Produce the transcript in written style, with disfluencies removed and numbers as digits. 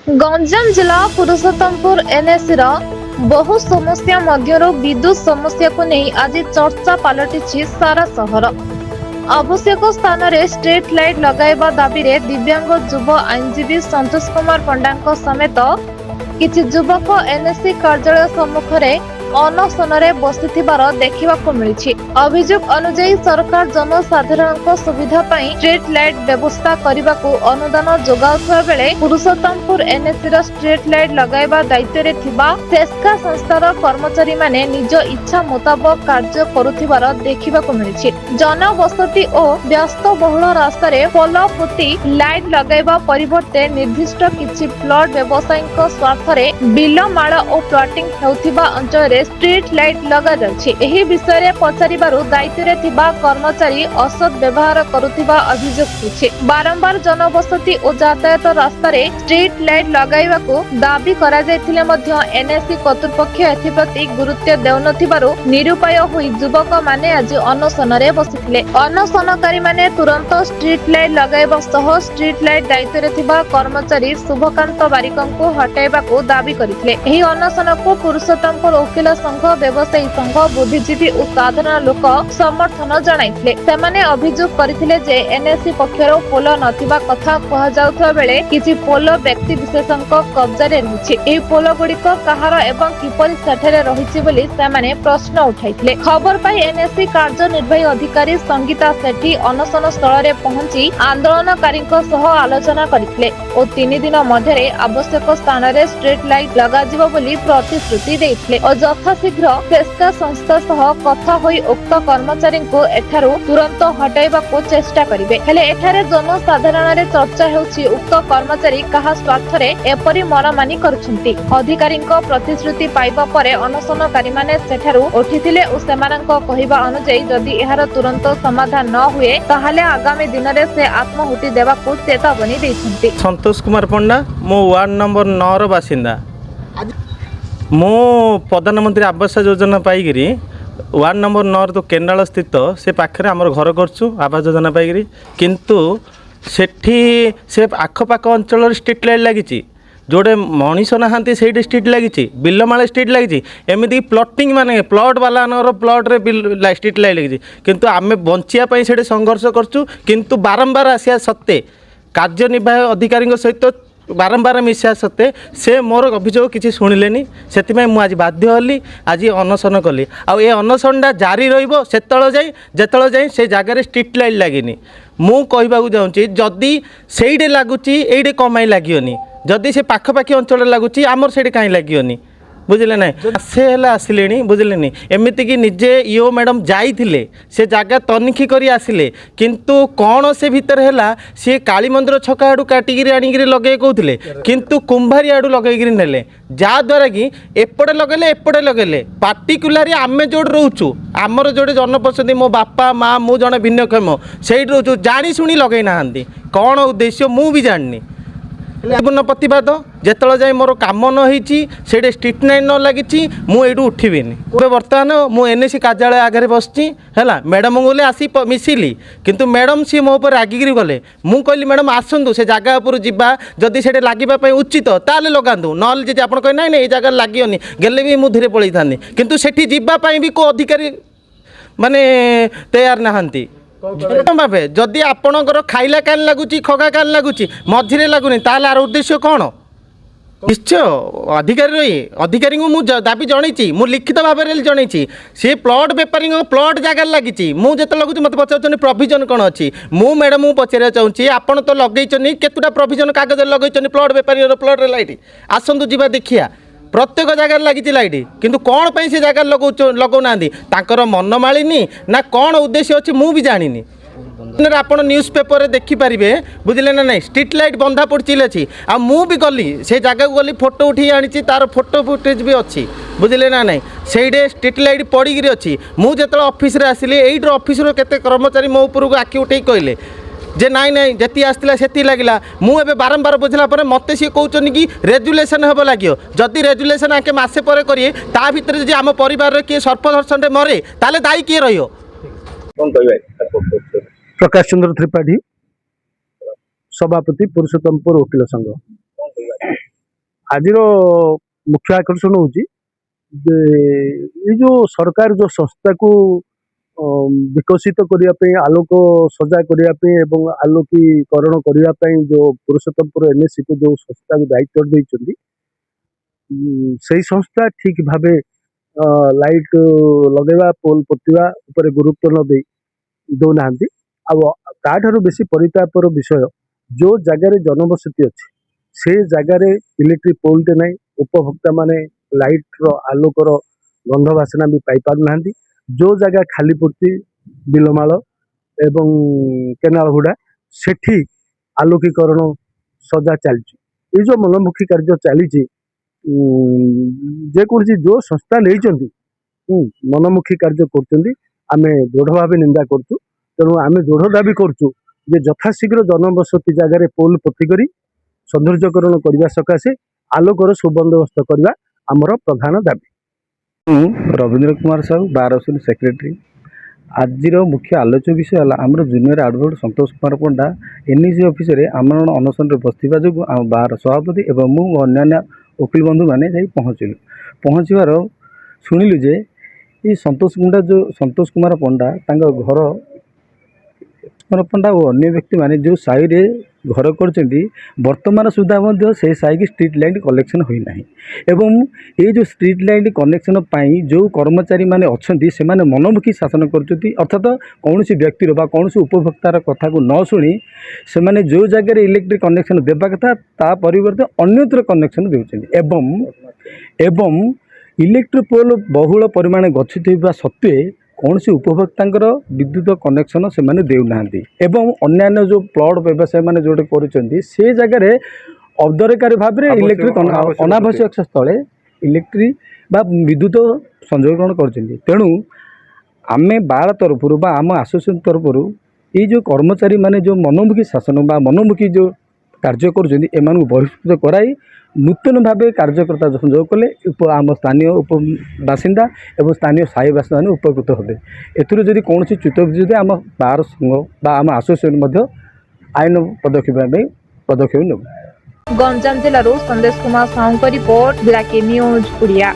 गंजाम जिला पुरुषोत्तमपुर एनएसी बहु समस्या मध्य विद्युत समस्या को नहीं आज चर्चा पलटि सारा सहर। आवश्यक स्थान में स्ट्रीट लाइट लगाइबा दाबी रे दिव्यांग युव आईनजीवी संतोष कुमार पंडा समेत किछि युवक एनएसी कार्यालय सम्मुख में अनशन बसिथिबार देखिबाकु मिलिछि। अभियोग अनुसार सरकार जनसाधारण सुविधा पाई स्ट्रीट लाइट व्यवस्था करने अनुदान जोगाउथुवा बेले पुरुषोत्तमपुर एनएसी स्ट्रीट लाइट लगाइबा दायित्व रे थिबा सेस्का संस्थार कर्मचारी माने निज इच्छा मुताबक कार्य करुथिबार देखिबाकु मिलिछि। जनबसति और व्यस्त बहुल रास्ता रे पोल फुटी लाइट लगाइबा परिवर्ते निर्दिष्ट किछि प्लॉट व्यवसायिक स्वार्थ रे बिलमाଳ और प्लॉटिंग हेउथिबा अंचल स्ट्रीट लाइट लगा जाछि। एही विषय रे पचारिबारु दायित्व रे थिबा कर्मचारी असद व्यवहार करुथिबा अभियोग होछि। बारंबार जनबसति और यातायात रास्ता रे स्ट्रीट लाइट लगाइबाकू दाबी करा जायथिले मध्य एनएसी कर्तृपक्ष एथिप्रति गुरुत्व देउनथिबारु निरुपाय होई युवक माने आज अनशन रे बसिथिले। अनशनकारी माने तुरंत स्ट्रीट लाइट लगाइबा सह स्ट्रीट लाइट दायित्व रे थिबा कर्मचारी शुभकांत बारिकंकु हटाइबाकू दाबी करिथिले। एही अनशन को पुरुषोत्तमपुर वकील संघ, व्यवसायी संघ, बुद्धिजीवी और साधारण लोक समर्थन जणाइथिले। सेमाने अभियोग करथिले जे एनएसी पक्षरो पोल नथिबा कथा कहा जाउथबा बेले किछि पोल व्यक्ति विशेषक कब्जा रे रहिछि। एही पोल गुडीक कहार एवं किपरि सेठरे रहिछि बोली सेमाने प्रश्न उठाइथिले। खबर पाई एनएसी कार्यनिर्वाही अधिकारी संगीता सेठी अनशन स्थल रे पहुंची आंदोलनकारी सह आलोचना करथिले और 3 दिन मध्यरे आवश्यक स्थान रे स्ट्रीट लाइट लगा जिवो बोली प्रतिश्रुति देथिले और यथाशीघ्र सेस्का संस्था सह कथा होई उक्त कर्मचारी को एठारु तुरंत हटाइबाकू चेष्टा करिवे। हेले एठारे जनसाधारण रे चर्चा हेउछि उक्त कर्मचारी कहा स्वार्थ रे एपरि मनमानी करुछन्ति। अधिकारीक प्रतिश्रुति पाइबा परे अनशनकारी माने सेठारु उठिथिले और सेमानक कहिबा अनुसार जदि एहार तुरंत समाधान न हुए ताहाले आगामी दिन रे से आत्महुति देबाकू चेतावनी दैछन्ति। संतोष कुमार पंडा मो वार्ड नंबर 9 रो बासिंदा। मो प्रधानमंत्री आवास योजना पाइकिरी वार्ड नंबर 9 तो केंद्राल स्थित से पाखे आमर घर करछु आवास योजना पाइकिरी किंतु सेठी से आखपाख अंचल स्ट्रीट लाइट लगी जोड़े मनीष नहांती से स्ट्रीट लगी बिलमाଳ स्ट्रीट लगी एमती प्लॉटिंग माने प्लॉट वाला प्लॉट रे स्ट्रीट लाइट लगी किंतु आमे बंचिया से संघर्ष करछु किंतु बारंबार आसिया सत्ते कार्यनिर्वाही अधिकारी सहित बारंबार मिसा सत्ते से मोर अभियोग किसी शुणिले से मुझे बाध्य हली आज अनशन कली आ अनशनटा जारी रतल जाए से जगार स्ट्रीट लाइट लगे मु कहवाक चाहूँगी जदि से लगुच ये कमाई लगे जदि से पाखपाखी अंचल लगुच आमर से कहीं लगे बुझे ना से आसिले बुझे नी एमती कि निजे यो मैडम जाइए से जगह तनिखी कर आसिले किंतु कौन से भितर है सी काली मंदिर छक आड़ू काटिकी आणिक लगे कहते किंतु कुंभारी आड़ू लगे नेले जहाद्वारा कि एपटे लगेले एपटे लगेले पार्टिकुलारी आमे जोड़ रोचु आमर जोड़े जनपसंदी मो बापा माँ मु जड़े भिन्नक्षम से रोचु जाणी शुणी लगे ना कौन उद्देश्य मु भी जाननी पूर्ण प्रतिवाद जिते जाए मोर कम नही स्ट्रीट लाइट न लगी मुझे उठिबिनी बर्तमान मु एनएसी कार्यालय आगे बसची है मैडम बोले आसी मिसिली किंतु मैडम सी मो पर रागिकी गले मु कहली मैडम आसतु से जगह उपर जावा जदि से लगे उचित ताले लगातु ना आप कहे ना ये जगह लगे गले भी मुझे पलि था किंतु सेठी जावाई भी को अधिकारी माने तैयार नहांती भावे जदि आपणकर खाइला कान लगुच खगा कान लगुच मझे लगुनि ताल आर उद्देश्य कौन निश्चय अधिकारी रही अधिकारी को मुझे दाबी जनई मु लिखित भाव में जनई सी प्लॉट बेपारी प्लॉट जगह लगी मुझे लगुच मत पचार प्रोविजन कौन अच्छी मु मैडम पचार चाहूँगी आपड़ तो लगे केतुटा प्रोविजन कागज लगे प्लॉट बेपारी प्लॉट लाइट आसतु जा देखिया प्रत्येक जगह लगी लाइट किंतु कौन पे से जगह लगौना मन मालिनी ना कौन उद्देश्य अच्छी मु भी जानी आप न्यूज पेपर देखिपारे बुझे ना ना स्ट्रीट लाइट बंधा पड़ी अच्छी आ मु भी गली से जगह को गली फोटो उठी आनी तार फोटो फुटेज भी अच्छी बुझे ना ना से स्ट्रीट लाइट पड़ी अच्छी मुझे ऑफिस आसिली एइटर ऑफिस केते कर्मचारी मो ऊपर को आखि उठे कहले जे नाई नाई जी आसला से लगे मुझे बारंबार बुझला मत सी कहते कि रेजुलेसन हम लगे जदि रेजुलेसन आके मसे पर करिए ता भितर जी आम परिवार किए सर्पदर्शन मरे ताले दायी किए रही प्रकाश चंद्र त्रिपाठी सभापति पुरुषोत्तमपुर वकील संघ। ଆଜିର ମୁଖ୍ୟ ଆକର୍ଷଣ ହଉଛି ଯେ ଏଇ ଯୋଉ ସରକାର ଯୋଉ ସଂସ୍ଥାକୁ ବିକଶିତ କରିବା ପାଇଁ ଆଲୋକ ସଜା କରିବା ପାଇଁ ଏବଂ ଆଲୋକୀକରଣ କରିବା ପାଇଁ ଯୋଉ ପୁରୁଷୋତ୍ତମପୁର NSC କୁ ଯୋଉ ସଂସ୍ଥାକୁ ଦାୟିତ୍ୱ ଦେଇଛନ୍ତି ସେଇ ସଂସ୍ଥା ଠିକ ଭାବେ ଲାଇଟ୍ ଲଗେଇବା ପୋଲ ପୋତିବା ଉପରେ ଗୁରୁତ୍ୱ ନ ଦେଇ ଦଉନାହାନ୍ତି। ଆଉ ତାଠାରୁ ବେଶୀ ପରିତାପର ବିଷୟ ଯୋଉ ଜାଗାରେ ଜନବସତି ଅଛି ସେ ଜାଗାରେ ଇଲେକ୍ଟ୍ରିକ ପୋଲଟେ ନାହିଁ, ଉପଭୋକ୍ତା ମାନେ ଲାଇଟ୍ର ଆଲୋକର ଗନ୍ଧ ବାସନା ବି ପାଇପାରୁନାହାନ୍ତି। ଯୋଉ ଜାଗା ଖାଲି ପଡୁଛି ବିଲମାଳ ଏବଂ କେନାଲ ହୁଡା ସେଠି ଆଲୋକୀକରଣ ସଜା ଚାଲିଛି। ଏଇ ଯୋଉ ମନମୁଖୀ କାର୍ଯ୍ୟ ଚାଲିଛି ଯେକୌଣସି ଯୋଉ ସଂସ୍ଥା ନେଇଛନ୍ତି ମନମୁଖୀ କାର୍ଯ୍ୟ କରୁଛନ୍ତି ଆମେ ଦୃଢ ଭାବେ ନିନ୍ଦା କରୁଛୁ। ତେଣୁ ଆମେ ଦୃଢ ଦାବି କରୁଛୁ ଯେ ଯଥାଶୀଘ୍ର ଜନବସତି ଜାଗାରେ ପୋଲ ପୋତି କରି ସୌନ୍ଦର୍ଯ୍ୟକରଣ କରିବା ସକାଶେ ଆଲୋକର ସୁବନ୍ଦୋବସ୍ତ କରିବା ଆମର ପ୍ରଧାନ ଦାବି। ମୁଁ Rabindra Kumar Sahu bar association secretary. ଆଜିର ମୁଖ୍ୟ ଆଲୋଚ୍ୟ ବିଷୟ ହେଲା ଆମର junior advocate Santosh Kumar Panda NEC ଅଫିସରେ ଆମରଣ ଅନଶନରେ ବସିଥିବା ଯୋଗୁଁ ଆମ ବାର୍ ସଭାପତି ଏବଂ ମୁଁ ଅନ୍ୟାନ୍ୟ ଓକିଲ ବନ୍ଧୁମାନେ ଯାଇ ପହଞ୍ଚିବାର ଶୁଣିଲୁ ଯେ ଏଇ ସନ୍ତୋଷ କୁମାର ପଣ୍ଡା ତାଙ୍କ ଘର ପଣ୍ଡା ଓ ଅନ୍ୟ ବ୍ୟକ୍ତିମାନେ ଯେଉଁ ସାହିରେ ଘର କରିଛନ୍ତି ବର୍ତ୍ତମାନ ସୁଦ୍ଧା ମଧ୍ୟ ସେହି ସାହିକି ଷ୍ଟ୍ରିଟ୍ ଲାଇଟ୍ କନେକ୍ସନ୍ ହୋଇନାହିଁ ଏବଂ ଏଇ ଯେଉଁ ଷ୍ଟ୍ରିଟ୍ ଲାଇଟ୍ କନେକ୍ସନ୍ ପାଇଁ ଯେଉଁ କର୍ମଚାରୀମାନେ ଅଛନ୍ତି ସେମାନେ ମନମୁଖୀ ଶାସନ କରୁଛନ୍ତି। ଅର୍ଥାତ୍ କୌଣସି ବ୍ୟକ୍ତିର ବା କୌଣସି ଉପଭୋକ୍ତାର କଥାକୁ ନ ଶୁଣି ସେମାନେ ଯେଉଁ ଜାଗାରେ ଇଲେକ୍ଟ୍ରିକ୍ କନେକ୍ସନ୍ ଦେବା କଥା ତା ପରିବର୍ତ୍ତେ ଅନ୍ୟତ୍ର କନେକ୍ସନ୍ ଦେଉଛନ୍ତି ଏବଂ ଇଲେକ୍ଟ୍ରିକ୍ ପୋଲ୍ ବହୁଳ ପରିମାଣ ଗଚ୍ଛିତ ହେବା ସତ୍ତ୍ୱେ କୌଣସି ଉପଭୋକ୍ତାଙ୍କର ବିଦ୍ୟୁତ କନେକ୍ସନ୍ ସେମାନେ ଦେଉନାହାନ୍ତି ଏବଂ ଅନ୍ୟାନ୍ୟ ଯେଉଁ ପ୍ଲଟ୍ ବ୍ୟବସାୟୀମାନେ ଯେଉଁଠି କରୁଛନ୍ତି ସେ ଜାଗାରେ ଅଦରକାରୀ ଭାବରେ ଇଲେକ୍ଟ୍ରିକ୍ ଅନାବଶ୍ୟକ ସ୍ଥଳେ ଇଲେକ୍ଟ୍ରିକ୍ ବା ବିଦ୍ୟୁତ ସଂଯୋଗୀକରଣ କରୁଛନ୍ତି। ତେଣୁ ଆମେ ବାର୍ ତରଫରୁ ବା ଆମ ଆସୋସିଏସନ୍ ତରଫରୁ ଏଇ ଯେଉଁ କର୍ମଚାରୀମାନେ ଯେଉଁ ମନୋମୁଖୀ ଶାସନ ବା ମନୋମୁଖୀ ଯେଉଁ କାର୍ଯ୍ୟ କରୁଛନ୍ତି ଏମାନଙ୍କୁ ବହିଷ୍କୃତ କରାଇ ନୂତନ ଭାବେ କାର୍ଯ୍ୟକର୍ତ୍ତା ସଂଯୋଗ କଲେ ଆମ ସ୍ଥାନୀୟ ବାସିନ୍ଦା ଏବଂ ସ୍ଥାନୀୟ ସାହି ବାସିନ୍ଦାମାନେ ଉପକୃତ ହେବେ। ଏଥିରୁ ଯଦି କୌଣସି ଚ୍ୟୁତ ଯଦି ଆମ ବାର୍ ସଂଘ ବା ଆମ ଆସୋସିଏସନ୍ ମଧ୍ୟ ଆଇନ ପଦକ୍ଷେପ ପାଇଁ ପଦକ୍ଷେପ ନେବୁ। ଗଞ୍ଜାମ ଜିଲ୍ଲାରୁ ସନ୍ଦେଶ କୁମାର ସାହୁଙ୍କ ରିପୋର୍ଟ, ବ୍ଲାକ୍ ନ୍ୟୁଜ୍ ଓଡ଼ିଆ।